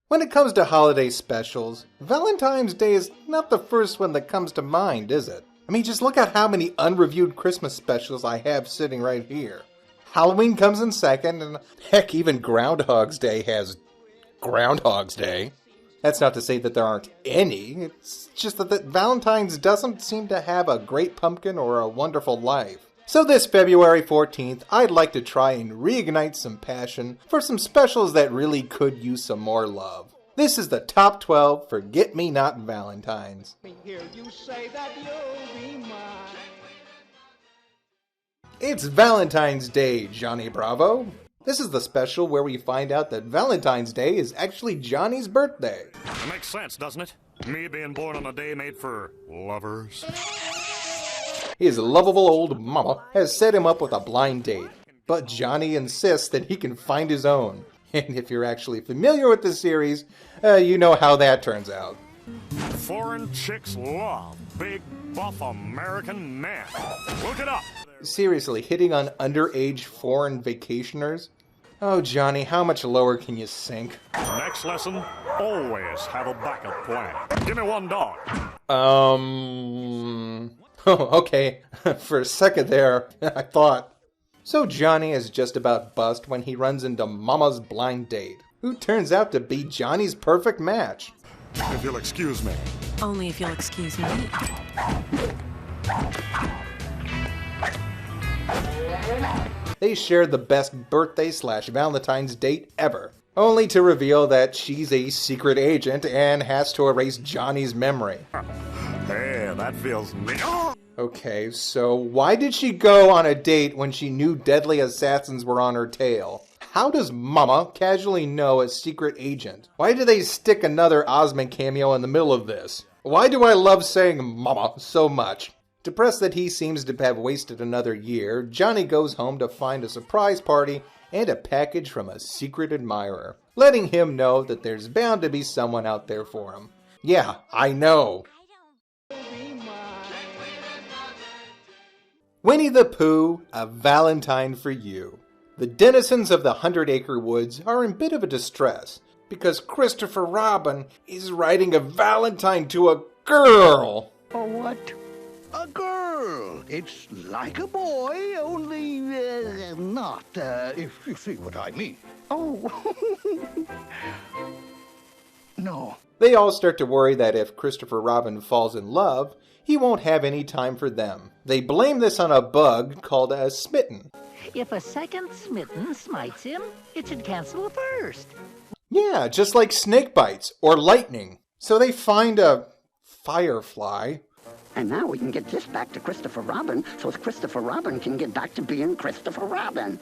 When it comes to holiday specials, Valentine's Day is not the first one that comes to mind, is it? I mean, just look at how many unreviewed Christmas specials I have sitting right here. Halloween comes in second, and heck, even Groundhog's Day has Groundhog's Day. That's not to say that there aren't any, it's just that Valentine's doesn't seem to have a great pumpkin or a wonderful life. So this February 14th, I'd like to try and reignite some passion for some specials that really could use some more love. This is the top 12 Forget-Me-Not Valentines. It's Valentine's Day, Johnny Bravo. This is the special where we find out that Valentine's Day is actually Johnny's birthday. It makes sense, doesn't it? Me being born on a day made for lovers. His lovable old mama has set him up with a blind date, but Johnny insists that he can find his own. And if you're actually familiar with the series, you know how that turns out. Foreign chicks love big, buff American men. Look it up. Seriously, hitting on underage foreign vacationers? Oh, Johnny, how much lower can you sink? Next lesson, always have a backup plan. Give me one dog. Oh, okay. For a second there, I thought. So Johnny is just about bust when he runs into Mama's blind date, who turns out to be Johnny's perfect match. If you'll excuse me. Only if you'll excuse me. They share the best birthday/Valentine's date ever, only to reveal that she's a secret agent and has to erase Johnny's memory. Hey, that feels me. Okay, so why did she go on a date when she knew deadly assassins were on her tail? How does Mama casually know a secret agent? Why do they stick another Osmond cameo in the middle of this? Why do I love saying Mama so much? Depressed that he seems to have wasted another year, Johnny goes home to find a surprise party and a package from a secret admirer, letting him know that there's bound to be someone out there for him. Yeah, I know. Winnie the Pooh, A Valentine for You. The denizens of the 100-Acre Woods are in a bit of a distress because Christopher Robin is writing a Valentine to a girl. A what? A girl. It's like a boy, only not, if you see what I mean. Oh. No. They all start to worry that if Christopher Robin falls in love, he won't have any time for them. They blame this on a bug called a smitten. If a second smitten smites him, it should cancel a first. Yeah, just like snake bites or lightning. So they find a firefly. And now we can get this back to Christopher Robin, so Christopher Robin can get back to being Christopher Robin.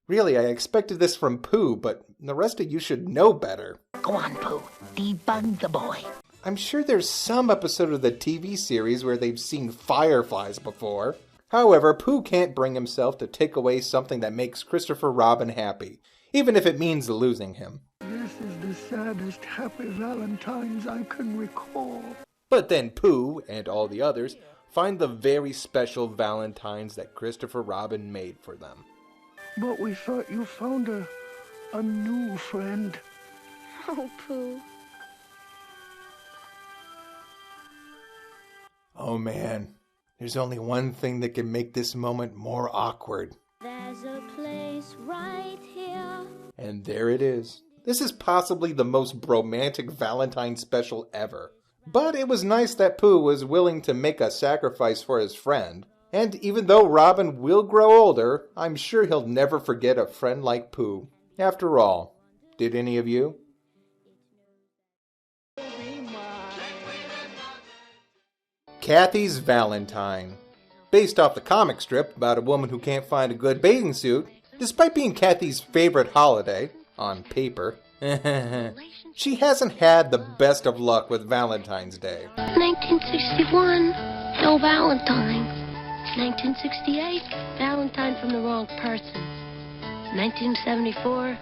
Really, I expected this from Pooh, but the rest of you should know better. Go on, Pooh. Debug the boy. I'm sure there's some episode of the TV series where they've seen fireflies before. However, Pooh can't bring himself to take away something that makes Christopher Robin happy, even if it means losing him. This is the saddest happy Valentines I can recall. But then Pooh, and all the others, find the very special Valentines that Christopher Robin made for them. But we thought you found a new friend. Oh, Pooh. Oh man, there's only one thing that can make this moment more awkward. There's a place right here. And there it is. This is possibly the most romantic Valentine special ever. But it was nice that Pooh was willing to make a sacrifice for his friend. And even though Robin will grow older, I'm sure he'll never forget a friend like Pooh. After all, did any of you? Kathy's Valentine. Based off the comic strip about a woman who can't find a good bathing suit, despite being Kathy's favorite holiday, on paper, she hasn't had the best of luck with Valentine's Day. 1961, no Valentine. 1968, Valentine from the wrong person. 1974,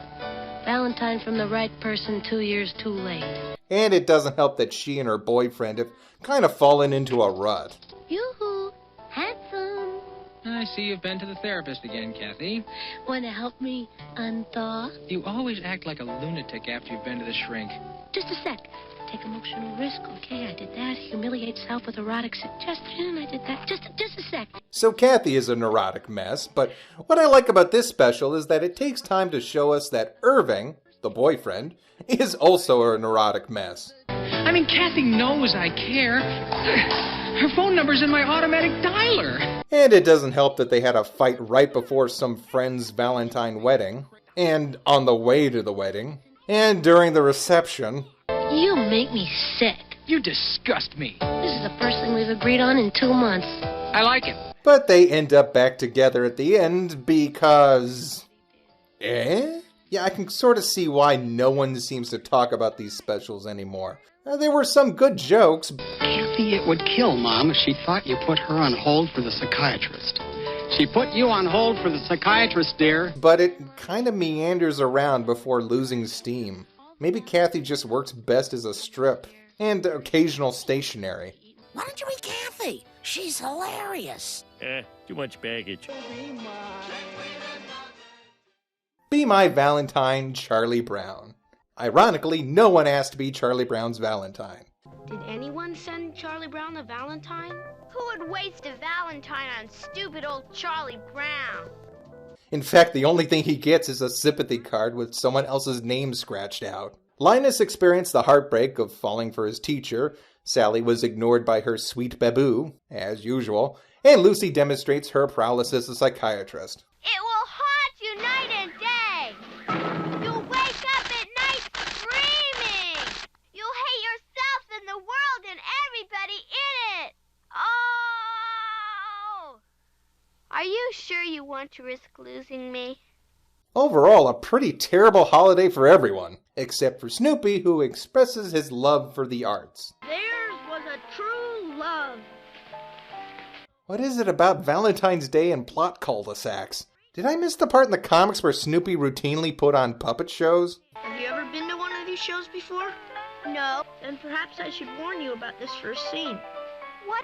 Valentine from the right person 2 years too late. And it doesn't help that she and her boyfriend have kind of fallen into a rut. Yoo-hoo, handsome. I see you've been to the therapist again, Kathy. Want to help me unthaw? You always act like a lunatic after you've been to the shrink. Just a sec. Take emotional risk, okay? I did that. Humiliate self with erotic suggestion. I did that. Just a sec. So Kathy is a neurotic mess, but what I like about this special is that it takes time to show us that Irving, the boyfriend, is also a neurotic mess. I mean, Kathy knows I care. Her phone number's in my automatic dialer. And it doesn't help that they had a fight right before some friend's Valentine wedding, and on the way to the wedding, and during the reception. You make me sick. You disgust me. This is the first thing we've agreed on in 2 months. I like it. But they end up back together at the end because... Yeah, I can sort of see why no one seems to talk about these specials anymore. There were some good jokes. Kathy, it would kill Mom if she thought you put her on hold for the psychiatrist. She put you on hold for the psychiatrist, dear. But it kind of meanders around before losing steam. Maybe Kathy just works best as a strip, and occasional stationery. Why don't you read Kathy? She's hilarious. Too much baggage. Be My Valentine, Charlie Brown. Ironically, no one asked to be Charlie Brown's Valentine. Did anyone send Charlie Brown a Valentine? Who would waste a Valentine on stupid old Charlie Brown? In fact, the only thing he gets is a sympathy card with someone else's name scratched out. Linus experienced the heartbreak of falling for his teacher, Sally was ignored by her sweet baboo, as usual, and Lucy demonstrates her prowess as a psychiatrist. It will haunt you night and day. You'll wake up at night screaming. You'll hate yourself and the world and everybody in it. Oh! Are you sure you want to risk losing me? Overall, a pretty terrible holiday for everyone, except for Snoopy, who expresses his love for the arts. Theirs was a true love. What is it about Valentine's Day and plot cul-de-sacs? Did I miss the part in the comics where Snoopy routinely put on puppet shows? Have you ever been to one of these shows before? No. Then perhaps I should warn you about this first scene. What?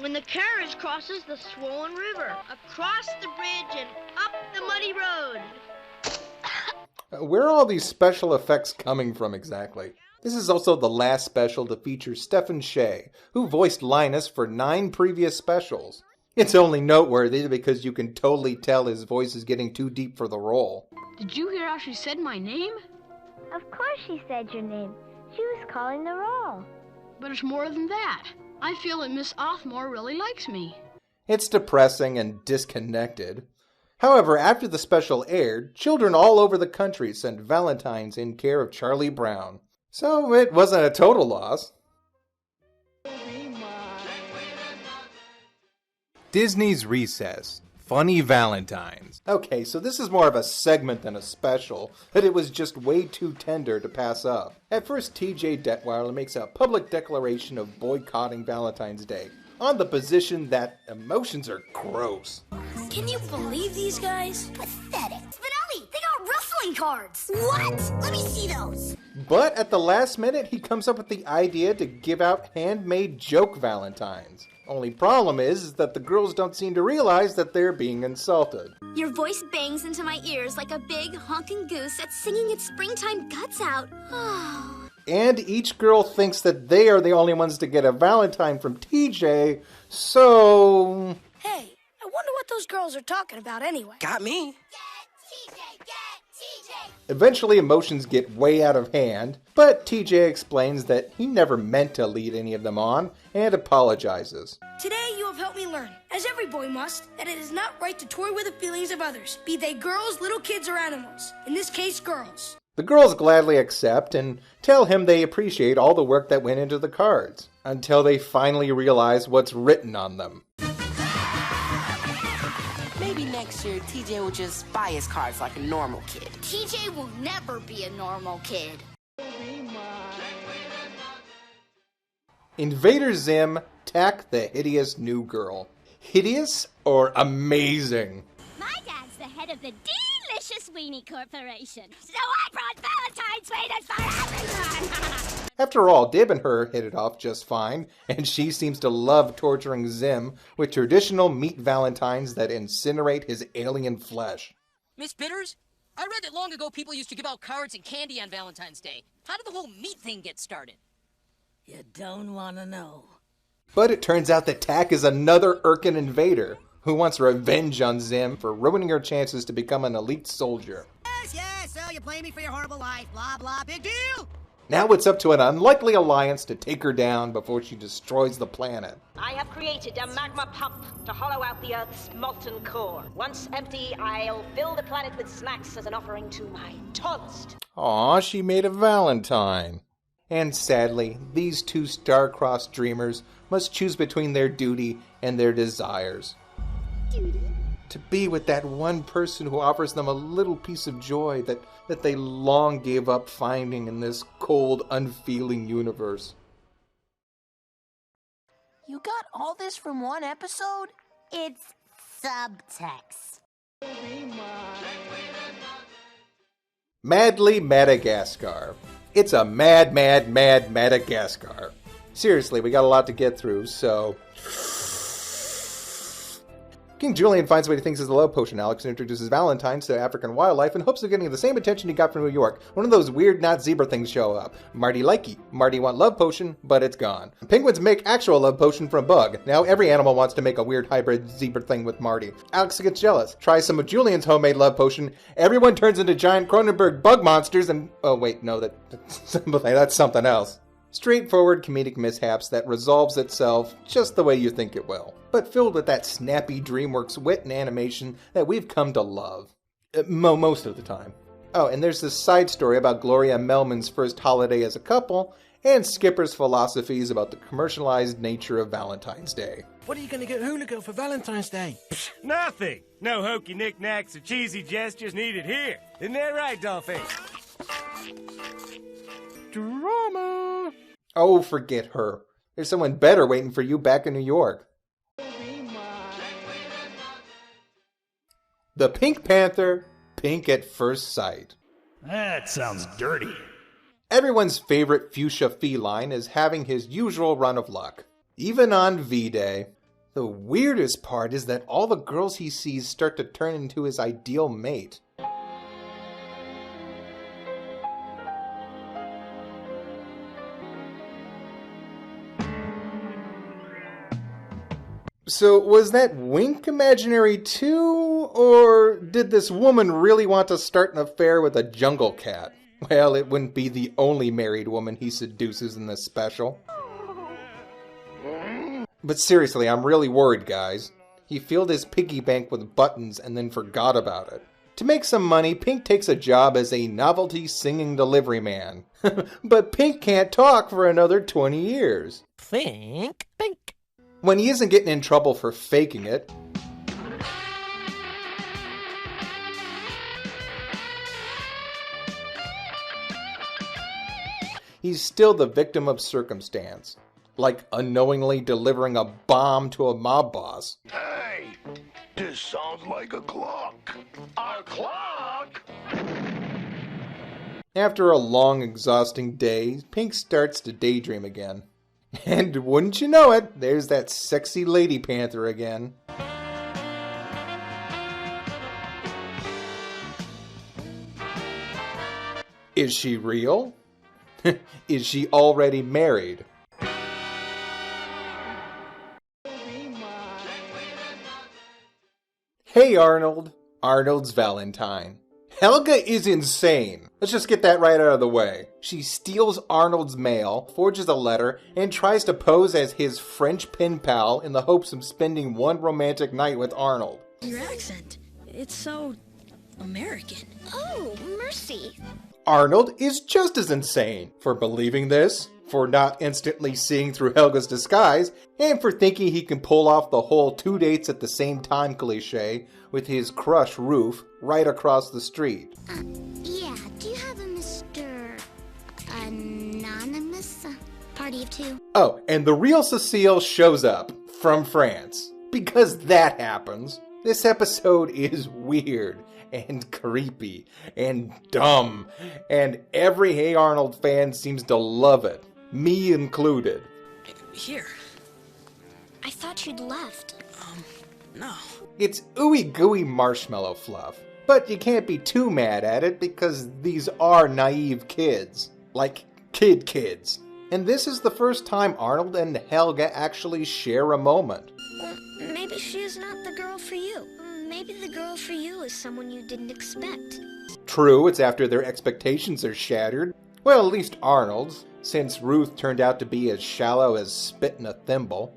When the carriage crosses the swollen river, across the bridge and up the muddy road. Where are all these special effects coming from exactly? This is also the last special to feature Stephen Shea, who voiced Linus for 9 previous specials. It's only noteworthy because you can totally tell his voice is getting too deep for the role. Did you hear how she said my name? Of course she said your name. She was calling the roll. But it's more than that. I feel that Miss Othmore really likes me. It's depressing and disconnected. However, after the special aired, children all over the country sent Valentines in care of Charlie Brown. So it wasn't a total loss. Disney's Recess. Funny Valentines. Okay, so this is more of a segment than a special, but it was just way too tender to pass up. At first, TJ Detweiler makes a public declaration of boycotting Valentine's Day, on the position that emotions are gross. Can you believe these guys? Pathetic. Spinelli, they got wrestling cards. What? Let me see those. But at the last minute, he comes up with the idea to give out handmade joke Valentines. Only problem is that the girls don't seem to realize that they're being insulted. Your voice bangs into my ears like a big honking goose that's singing its springtime guts out. And each girl thinks that they are the only ones to get a Valentine from TJ, so... Hey, I wonder what those girls are talking about anyway. Got me. Eventually, emotions get way out of hand, but TJ explains that he never meant to lead any of them on, and apologizes. Today you have helped me learn, as every boy must, that it is not right to toy with the feelings of others, be they girls, little kids, or animals. In this case, girls. The girls gladly accept and tell him they appreciate all the work that went into the cards, until they finally realize what's written on them. Maybe next year, TJ will just buy his cards like a normal kid. TJ will never be a normal kid. Invader Zim, Tack the hideous new girl. Hideous or amazing? My dad's the head of the D delicious weenie corporation. So I brought Valentine's weenies for everyone! After all, Dib and her hit it off just fine, and she seems to love torturing Zim with traditional meat valentines that incinerate his alien flesh. Miss Bitters, I read that long ago people used to give out cards and candy on Valentine's Day. How did the whole meat thing get started? You don't want to know. But it turns out that Tak is another Irken invader who wants revenge on Zim for ruining her chances to become an elite soldier. Yes, so you blame me for your horrible life, blah, blah, big deal! Now it's up to an unlikely alliance to take her down before she destroys the planet. I have created a magma pump to hollow out the Earth's molten core. Once empty, I'll fill the planet with snacks as an offering to my tallest. Aw, she made a Valentine. And sadly, these two star-crossed dreamers must choose between their duty and their desires. To be with that one person who offers them a little piece of joy that they long gave up finding in this cold, unfeeling universe. You got all this from one episode? It's subtext. Madly Madagascar. It's a mad Madagascar. Seriously, we got a lot to get through, so... King Julian finds what he thinks is a love potion. Alex introduces Valentines to African wildlife in hopes of getting the same attention he got from New York. One of those weird not zebra things show up. Marty likey. Marty want love potion, but it's gone. Penguins make actual love potion from bug. Now every animal wants to make a weird hybrid zebra thing with Marty. Alex gets jealous. Tries some of Julian's homemade love potion. Everyone turns into giant Cronenberg bug monsters and... Oh wait, no, that's something else. Straightforward comedic mishaps that resolves itself just the way you think it will, but filled with that snappy DreamWorks wit and animation that we've come to love. Most of the time. Oh, and there's this side story about Gloria and Melman's first holiday as a couple, and Skipper's philosophies about the commercialized nature of Valentine's Day. What are you going to get Hula Girl for Valentine's Day? Nothing! No hokey knickknacks or cheesy gestures needed here. Isn't that right, Dollface? Drama! Oh, forget her. There's someone better waiting for you back in New York. The Pink Panther, Pink at First Sight. That sounds dirty. Everyone's favorite fuchsia feline is having his usual run of luck, even on V-Day. The weirdest part is that all the girls he sees start to turn into his ideal mate. So, was that wink imaginary too, or did this woman really want to start an affair with a jungle cat? Well, it wouldn't be the only married woman he seduces in this special. But seriously, I'm really worried, guys. He filled his piggy bank with buttons and then forgot about it. To make some money, Pink takes a job as a novelty singing delivery man. But Pink can't talk for another 20 years. Pink. When he isn't getting in trouble for faking it, he's still the victim of circumstance, like unknowingly delivering a bomb to a mob boss. Hey, this sounds like a clock. A clock? After a long, exhausting day, Pink starts to daydream again. And wouldn't you know it, there's that sexy lady panther again. Is she real? Is she already married? Hey Arnold. Arnold's Valentine. Helga is insane. Let's just get that right out of the way. She steals Arnold's mail, forges a letter, and tries to pose as his French pen pal in the hopes of spending one romantic night with Arnold. Your accent, it's so American. Oh, mercy. Arnold is just as insane for believing this, for not instantly seeing through Helga's disguise, and for thinking he can pull off the whole 2 dates at the same time cliché with his crush Roof right across the street. Yeah, do you have a Mr. Anonymous? Party of two? Oh, and the real Cecile shows up from France. Because that happens. This episode is weird and creepy and dumb, and every Hey Arnold fan seems to love it, me included. Here. I thought you'd left. No. It's ooey gooey marshmallow fluff, but you can't be too mad at it because these are naive kids. Like kids. And this is the first time Arnold and Helga actually share a moment. Well, maybe she is not the girl for you. Maybe the girl for you is someone you didn't expect. True, it's after their expectations are shattered. Well, at least Arnold's, since Ruth turned out to be as shallow as spit in a thimble.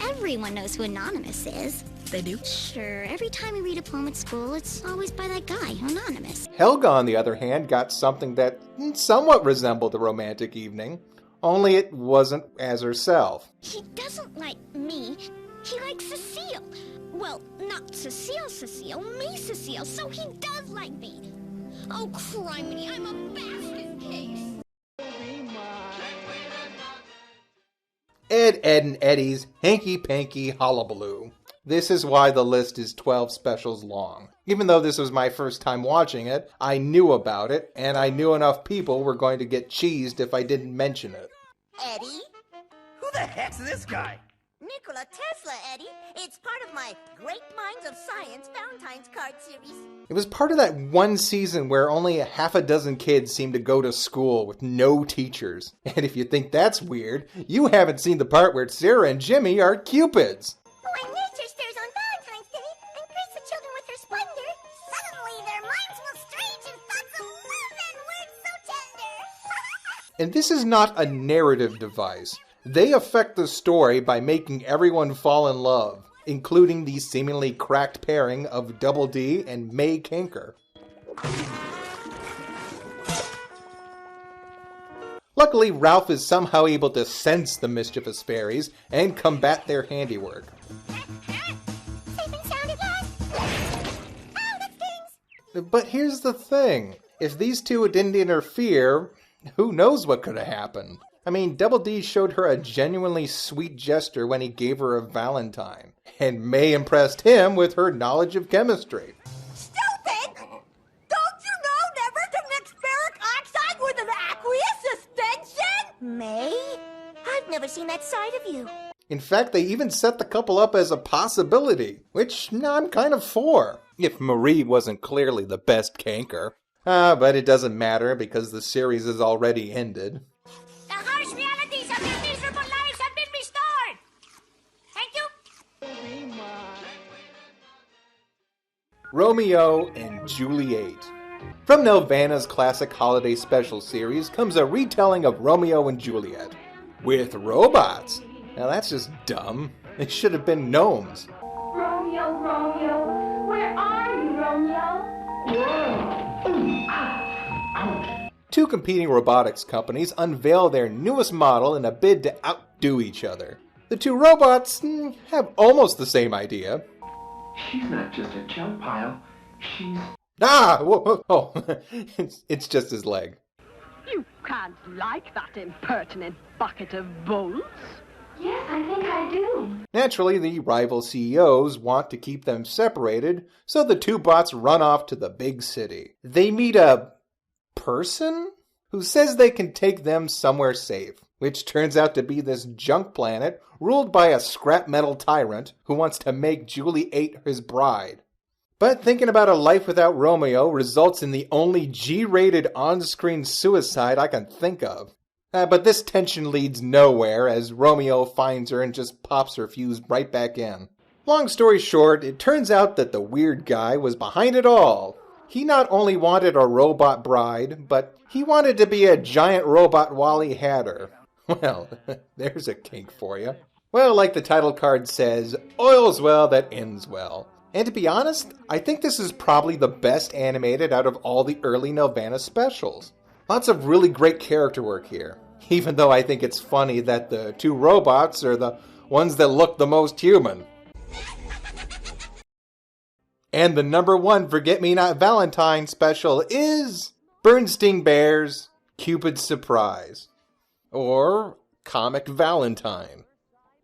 Everyone knows who Anonymous is. They do? Sure, every time we read a poem at school, it's always by that guy, Anonymous. Helga, on the other hand, got something that somewhat resembled a romantic evening, only it wasn't as herself. He doesn't like me. He likes Cecile. Well, not Cecile, me Cecile, so he does like me. Oh, criminy, I'm a basket case. Ed, and Eddie's hanky-panky hullabaloo. This is why the list is 12 specials long. Even though this was my first time watching it, I knew about it, and I knew enough people were going to get cheesed if I didn't mention it. Eddie? Who the heck's this guy? Nikola Tesla, Eddie. It's part of my Great Minds of Science Valentine's card series. It was part of that one season where only a half a dozen kids seem to go to school with no teachers. And if you think that's weird, you haven't seen the part where Sarah and Jimmy are cupids. When nature stirs on Valentine's Day and greets the children with her splendor, suddenly their minds will strange and thoughts of love and words so tender. And this is not a narrative device. They affect the story by making everyone fall in love, including the seemingly cracked pairing of Double D and May Kanker. Luckily, Ralph is somehow able to sense the mischievous fairies and combat their handiwork. But here's the thing. If these two didn't interfere, who knows what could have happened? I mean, Double D showed her a genuinely sweet gesture when he gave her a Valentine, and May impressed him with her knowledge of chemistry. Stupid! Don't you know never to mix ferric oxide with an aqueous suspension? May? I've never seen that side of you. In fact, they even set the couple up as a possibility, which I'm kind of for, if Marie wasn't clearly the best Kanker. But it doesn't matter because the series is already ended. The harsh realities of their miserable lives have been restored. Thank you. Romeo and Juliet. From Nelvana's classic holiday special series comes a retelling of Romeo and Juliet. With robots. Now that's just dumb. It should have been gnomes. Romeo, Romeo, where are you, Romeo? Two competing robotics companies unveil their newest model in a bid to outdo each other. The two robots have almost the same idea. She's not just a junk pile, she's... Whoa. Oh, it's just his leg. You can't like that impertinent bucket of bolts. Yes, I think I do. Naturally, the rival CEOs want to keep them separated, so the two bots run off to the big city. They meet a person who says they can take them somewhere safe, which turns out to be this junk planet ruled by a scrap metal tyrant who wants to make Juliet his bride. But thinking about a life without Romeo results in the only G-rated on-screen suicide I can think of. But this tension leads nowhere as Romeo finds her and just pops her fuse right back in. Long story short, it turns out that the weird guy was behind it all. He not only wanted a robot bride, but he wanted to be a giant robot while he had her. Well, there's a kink for you. Well, like the title card says, oil's well that ends well. And to be honest, I think this is probably the best animated out of all the early Nelvana specials. Lots of really great character work here, even though I think it's funny that the two robots are the ones that look the most human. And the #1 Forget-Me-Not Valentine special is Bernstein Bears' Cupid's Surprise. Or Comic Valentine.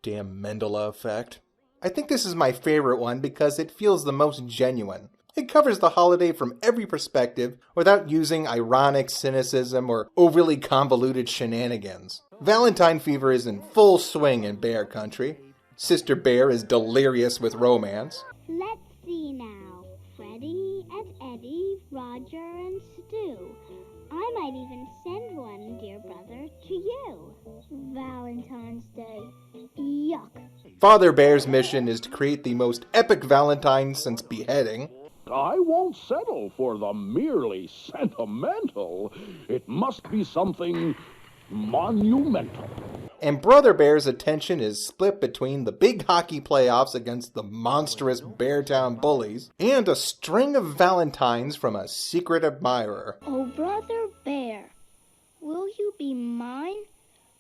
Damn Mandela effect. I think this is my favorite one because it feels the most genuine. It covers the holiday from every perspective without using ironic cynicism or overly convoluted shenanigans. Valentine fever is in full swing in Bear Country. Sister Bear is delirious with romance. Let's see now. Freddie and Eddie, Roger and Stu. I might even send one, dear brother, to you. Valentine's Day. Yuck. Father Bear's mission is to create the most epic Valentine since beheading. I won't settle for the merely sentimental. It must be something monumental. And Brother Bear's attention is split between the big hockey playoffs against the monstrous Beartown Bullies and a string of Valentines from a secret admirer. Oh, Brother Bear, will you be mine?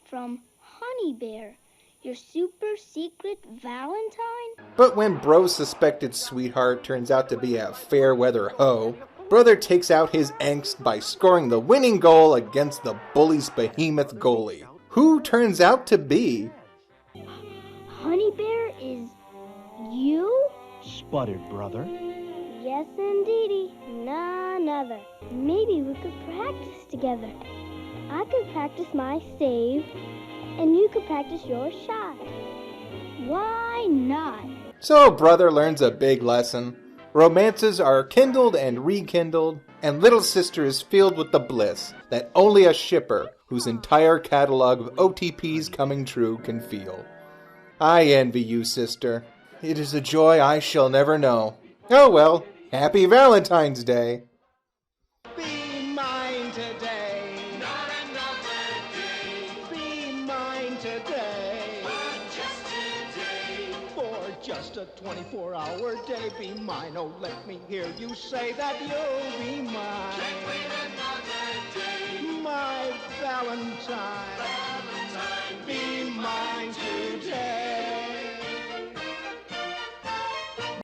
From Honey Bear, your super secret Valentine? But when Bro's suspected sweetheart turns out to be a fair-weather hoe, Brother takes out his angst by scoring the winning goal against the Bullies' behemoth goalie, who turns out to be... Honey Bear is you? Sputtered Brother. Yes, indeedy. None other. Maybe we could practice together. I could practice my save, and you could practice your shot. Why not? So Brother learns a big lesson. Romances are kindled and rekindled, and Little Sister is filled with the bliss that only a shipper whose entire catalog of OTPs coming true can feel. I envy you, sister. It is a joy I shall never know. Oh well, happy Valentine's Day. Be mine today. Not another day. Be mine today. But just today. For just a 24-hour day, be mine. Oh, let me hear you say that you'll be mine. Can't wait another day. My Valentine. Valentine. Be mine today.